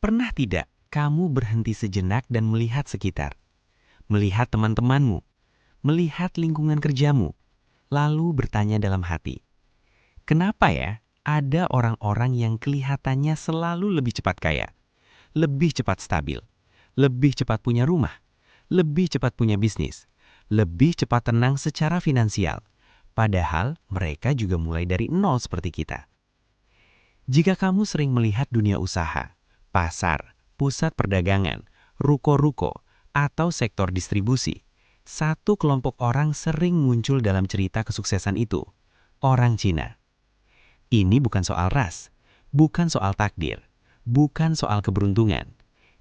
Pernah tidak kamu berhenti sejenak dan melihat sekitar? Melihat teman-temanmu, melihat lingkungan kerjamu, lalu bertanya dalam hati, kenapa ya ada orang-orang yang kelihatannya selalu lebih cepat kaya, lebih cepat stabil, lebih cepat punya rumah, lebih cepat punya bisnis, lebih cepat tenang secara finansial, padahal mereka juga mulai dari nol seperti kita. Jika kamu sering melihat dunia usaha, pasar, pusat perdagangan, ruko-ruko, atau sektor distribusi, satu kelompok orang sering muncul dalam cerita kesuksesan itu, orang Cina. Ini bukan soal ras, bukan soal takdir, bukan soal keberuntungan.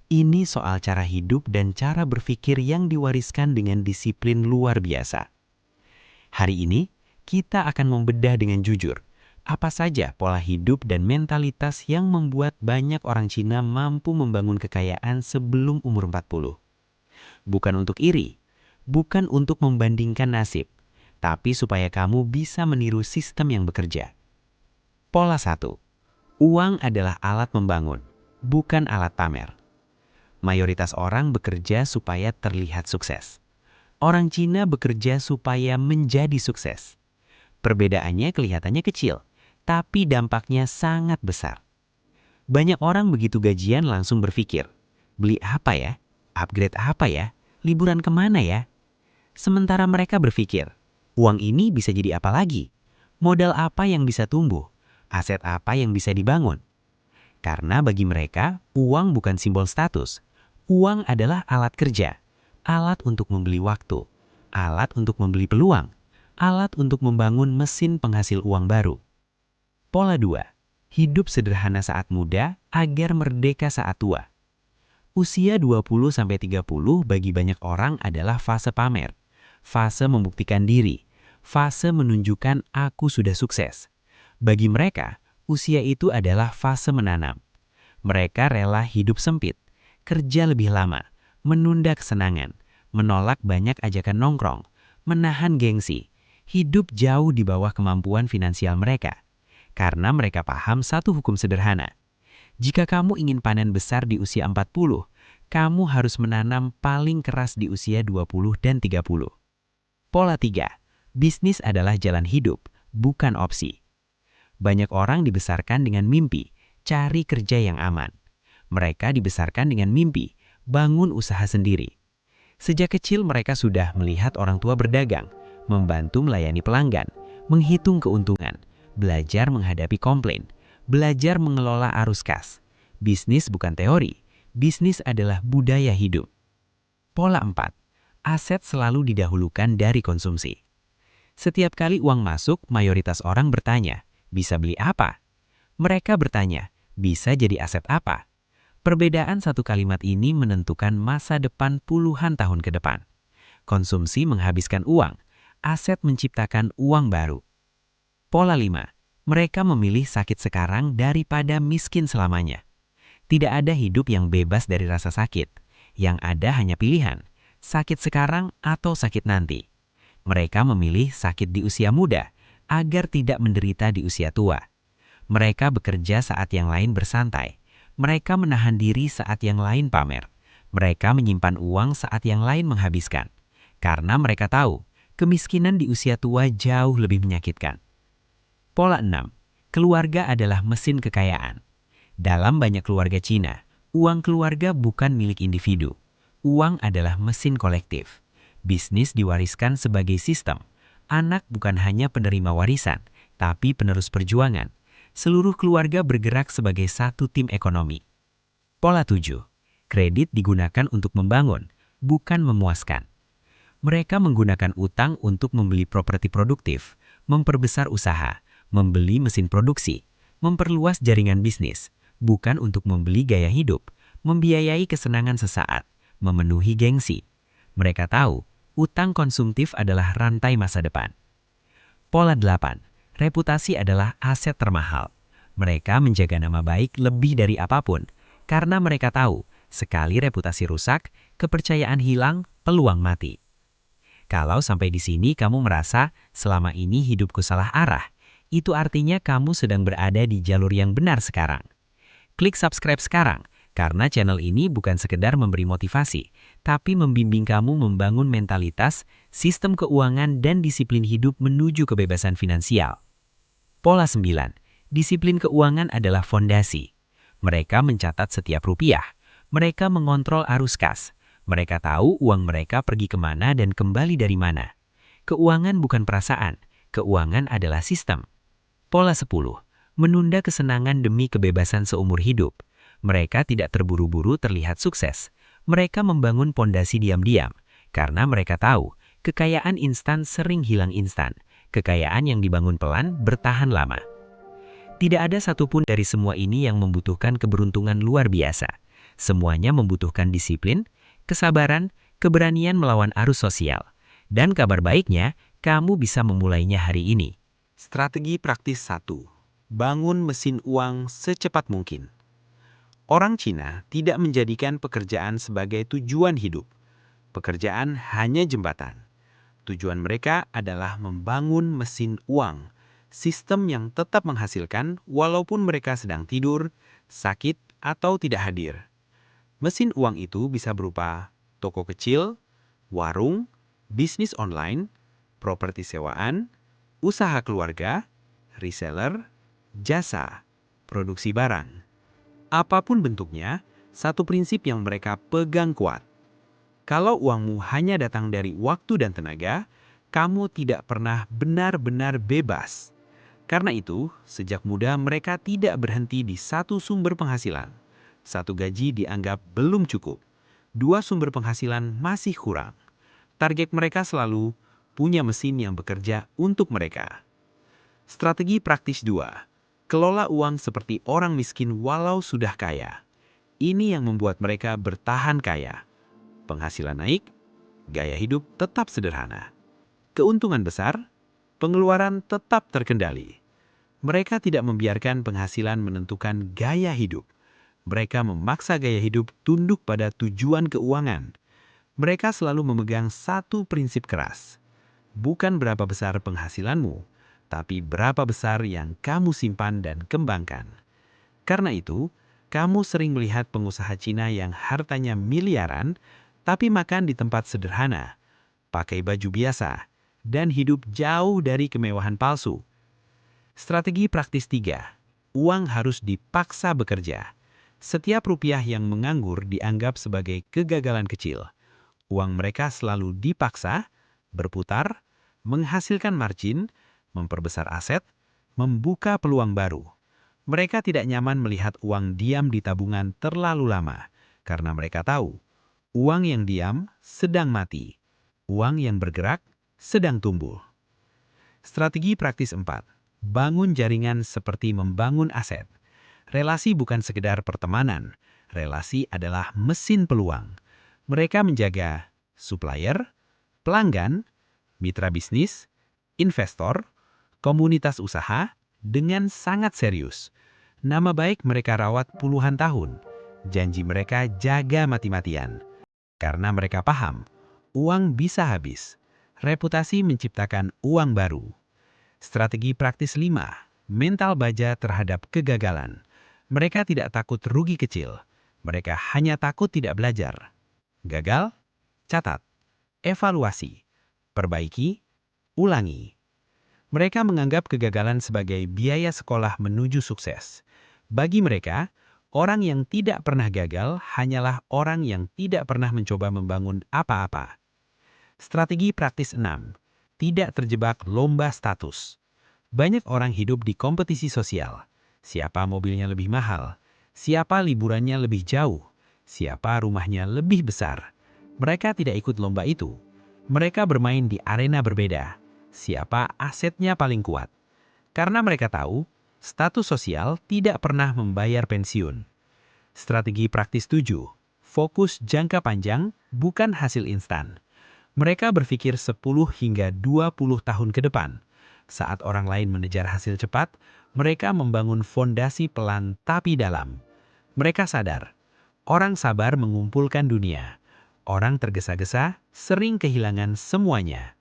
Ini soal cara hidup dan cara berpikir yang diwariskan dengan disiplin luar biasa. Hari ini, kita akan membedah dengan jujur, apa saja pola hidup dan mentalitas yang membuat banyak orang Cina mampu membangun kekayaan sebelum umur 40. Bukan untuk iri, bukan untuk membandingkan nasib, tapi supaya kamu bisa meniru sistem yang bekerja. Pola 1. Uang adalah alat membangun, bukan alat pamer. Mayoritas orang bekerja supaya terlihat sukses. Orang Cina bekerja supaya menjadi sukses. Perbedaannya kelihatannya kecil, tapi dampaknya sangat besar. Banyak orang begitu gajian langsung berpikir, beli apa ya? Upgrade apa ya? Liburan kemana ya? Sementara mereka berpikir, uang ini bisa jadi apa lagi? Modal apa yang bisa tumbuh? Aset apa yang bisa dibangun? Karena bagi mereka, uang bukan simbol status. Uang adalah alat kerja, alat untuk membeli waktu, alat untuk membeli peluang, alat untuk membangun mesin penghasil uang baru. Pola 2. Hidup sederhana saat muda agar merdeka saat tua. Usia 20-30 bagi banyak orang adalah fase pamer, fase membuktikan diri, fase menunjukkan aku sudah sukses. Bagi mereka, usia itu adalah fase menanam. Mereka rela hidup sempit, kerja lebih lama, menunda kesenangan, menolak banyak ajakan nongkrong, menahan gengsi, hidup jauh di bawah kemampuan finansial mereka. Karena mereka paham satu hukum sederhana. Jika kamu ingin panen besar di usia 40, kamu harus menanam paling keras di usia 20 dan 30. Pola 3. Bisnis adalah jalan hidup, bukan opsi. Banyak orang dibesarkan dengan mimpi, cari kerja yang aman. Mereka dibesarkan dengan mimpi, bangun usaha sendiri. Sejak kecil mereka sudah melihat orang tua berdagang, membantu melayani pelanggan, menghitung keuntungan, belajar menghadapi komplain, belajar mengelola arus kas. Bisnis bukan teori, bisnis adalah budaya hidup. Pola 4. Aset selalu didahulukan dari konsumsi. Setiap kali uang masuk, mayoritas orang bertanya, bisa beli apa? Mereka bertanya, bisa jadi aset apa? Perbedaan satu kalimat ini menentukan masa depan puluhan tahun ke depan. Konsumsi menghabiskan uang, aset menciptakan uang baru. Pola 5. Mereka memilih sakit sekarang daripada miskin selamanya. Tidak ada hidup yang bebas dari rasa sakit. Yang ada hanya pilihan, sakit sekarang atau sakit nanti. Mereka memilih sakit di usia muda, agar tidak menderita di usia tua. Mereka bekerja saat yang lain bersantai. Mereka menahan diri saat yang lain pamer. Mereka menyimpan uang saat yang lain menghabiskan. Karena mereka tahu, kemiskinan di usia tua jauh lebih menyakitkan. Pola 6. Keluarga adalah mesin kekayaan. Dalam banyak keluarga Cina, uang keluarga bukan milik individu. Uang adalah mesin kolektif. Bisnis diwariskan sebagai sistem. Anak bukan hanya penerima warisan, tapi penerus perjuangan. Seluruh keluarga bergerak sebagai satu tim ekonomi. Pola 7. Kredit digunakan untuk membangun, bukan memuaskan. Mereka menggunakan utang untuk membeli properti produktif, memperbesar usaha, membeli mesin produksi, memperluas jaringan bisnis, bukan untuk membeli gaya hidup, membiayai kesenangan sesaat, memenuhi gengsi. Mereka tahu, utang konsumtif adalah rantai masa depan. Pola 8. Reputasi adalah aset termahal. Mereka menjaga nama baik lebih dari apapun, karena mereka tahu, sekali reputasi rusak, kepercayaan hilang, peluang mati. Kalau sampai di sini kamu merasa, selama ini hidupku salah arah, itu artinya kamu sedang berada di jalur yang benar sekarang. Klik subscribe sekarang, Karena channel ini bukan sekedar memberi motivasi, tapi membimbing kamu membangun mentalitas, sistem keuangan, dan disiplin hidup menuju kebebasan finansial. Pola 9. Disiplin keuangan adalah fondasi. Mereka mencatat setiap rupiah. Mereka mengontrol arus kas. Mereka tahu uang mereka pergi kemana dan kembali dari mana. Keuangan bukan perasaan, keuangan adalah sistem. Pola 10. Menunda kesenangan demi kebebasan seumur hidup. Mereka tidak terburu-buru terlihat sukses. Mereka membangun pondasi diam-diam, karena mereka tahu kekayaan instan sering hilang instan. Kekayaan yang dibangun pelan bertahan lama. Tidak ada satupun dari semua ini yang membutuhkan keberuntungan luar biasa. Semuanya membutuhkan disiplin, kesabaran, keberanian melawan arus sosial. Dan kabar baiknya, kamu bisa memulainya hari ini. Strategi praktis 1. Bangun mesin uang secepat mungkin. Orang Cina tidak menjadikan pekerjaan sebagai tujuan hidup. Pekerjaan hanya jembatan. Tujuan mereka adalah membangun mesin uang, sistem yang tetap menghasilkan walaupun mereka sedang tidur, sakit, atau tidak hadir. Mesin uang itu bisa berupa toko kecil, warung, bisnis online, properti sewaan, usaha keluarga, reseller, jasa, produksi barang. Apapun bentuknya, satu prinsip yang mereka pegang kuat. Kalau uangmu hanya datang dari waktu dan tenaga, kamu tidak pernah benar-benar bebas. Karena itu, sejak muda mereka tidak berhenti di satu sumber penghasilan. Satu gaji dianggap belum cukup. Dua sumber penghasilan masih kurang. Target mereka selalu punya mesin yang bekerja untuk mereka. Strategi praktis 2. Kelola uang seperti orang miskin walau sudah kaya. Ini yang membuat mereka bertahan kaya. Penghasilan naik, gaya hidup tetap sederhana. Keuntungan besar, pengeluaran tetap terkendali. Mereka tidak membiarkan penghasilan menentukan gaya hidup. Mereka memaksa gaya hidup tunduk pada tujuan keuangan. Mereka selalu memegang satu prinsip keras. Bukan berapa besar penghasilanmu, tapi berapa besar yang kamu simpan dan kembangkan. Karena itu, kamu sering melihat pengusaha Cina yang hartanya miliaran, tapi makan di tempat sederhana, pakai baju biasa, dan hidup jauh dari kemewahan palsu. Strategi praktis 3. Uang harus dipaksa bekerja. Setiap rupiah yang menganggur dianggap sebagai kegagalan kecil. Uang mereka selalu dipaksa, berputar, menghasilkan margin, memperbesar aset, membuka peluang baru. Mereka tidak nyaman melihat uang diam di tabungan terlalu lama, karena mereka tahu, uang yang diam sedang mati, uang yang bergerak sedang tumbuh. Strategi praktis 4. Bangun jaringan seperti membangun aset. Relasi bukan sekedar pertemanan, relasi adalah mesin peluang. Mereka menjaga supplier, pelanggan, mitra bisnis, investor, komunitas usaha dengan sangat serius. Nama baik mereka rawat puluhan tahun. Janji mereka jaga mati-matian. Karena mereka paham, uang bisa habis. Reputasi menciptakan uang baru. Strategi praktis 5. Mental baja terhadap kegagalan. Mereka tidak takut rugi kecil. Mereka hanya takut tidak belajar. Gagal? Catat. Evaluasi. Perbaiki. Ulangi. Mereka menganggap kegagalan sebagai biaya sekolah menuju sukses. Bagi mereka, orang yang tidak pernah gagal hanyalah orang yang tidak pernah mencoba membangun apa-apa. Strategi praktis 6. Tidak terjebak lomba status. Banyak orang hidup di kompetisi sosial. Siapa mobilnya lebih mahal? Siapa liburannya lebih jauh? Siapa rumahnya lebih besar? Mereka tidak ikut lomba itu. Mereka bermain di arena berbeda. Siapa asetnya paling kuat? Karena mereka tahu, status sosial tidak pernah membayar pensiun. Strategi praktis 7. Fokus jangka panjang, bukan hasil instan. Mereka berpikir 10 hingga 20 tahun ke depan. Saat orang lain mengejar hasil cepat, mereka membangun fondasi pelan tapi dalam. Mereka sadar, orang sabar mengumpulkan dunia. Orang tergesa-gesa sering kehilangan semuanya.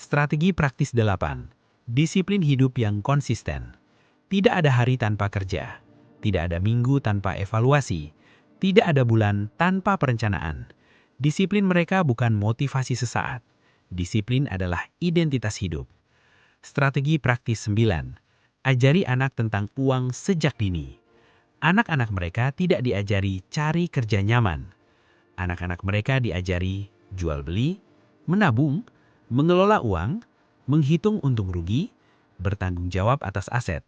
Strategi praktis 8. Disiplin hidup yang konsisten. Tidak ada hari tanpa kerja. Tidak ada minggu tanpa evaluasi. Tidak ada bulan tanpa perencanaan. Disiplin mereka bukan motivasi sesaat. Disiplin adalah identitas hidup. Strategi praktis 9. Ajari anak tentang uang sejak dini. Anak-anak mereka tidak diajari cari kerja nyaman. Anak-anak mereka diajari jual beli, menabung, mengelola uang, menghitung untung rugi, bertanggung jawab atas aset.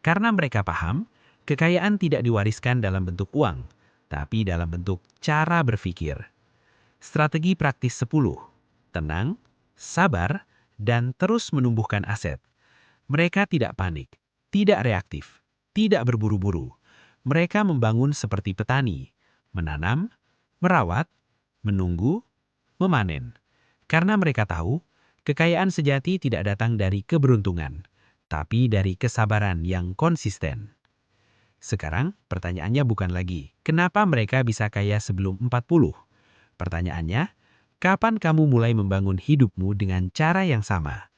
Karena mereka paham, kekayaan tidak diwariskan dalam bentuk uang, tapi dalam bentuk cara berpikir. Strategi praktis 10. Tenang, sabar, dan terus menumbuhkan aset. Mereka tidak panik, tidak reaktif, tidak berburu-buru. Mereka membangun seperti petani, menanam, merawat, menunggu, memanen. Karena mereka tahu, kekayaan sejati tidak datang dari keberuntungan, tapi dari kesabaran yang konsisten. Sekarang, pertanyaannya bukan lagi, kenapa mereka bisa kaya sebelum 40? Pertanyaannya, kapan kamu mulai membangun hidupmu dengan cara yang sama?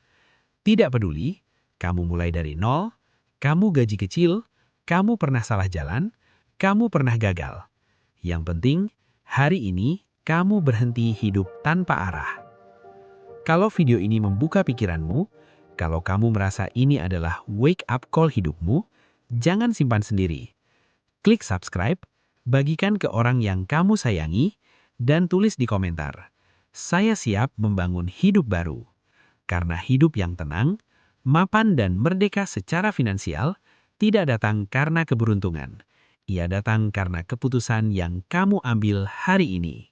Tidak peduli, kamu mulai dari nol, kamu gaji kecil, kamu pernah salah jalan, kamu pernah gagal. Yang penting, hari ini kamu berhenti hidup tanpa arah. Kalau video ini membuka pikiranmu, kalau kamu merasa ini adalah wake up call hidupmu, jangan simpan sendiri. Klik subscribe, bagikan ke orang yang kamu sayangi, dan tulis di komentar. Saya siap membangun hidup baru. Karena hidup yang tenang, mapan dan merdeka secara finansial tidak datang karena keberuntungan. Ia datang karena keputusan yang kamu ambil hari ini.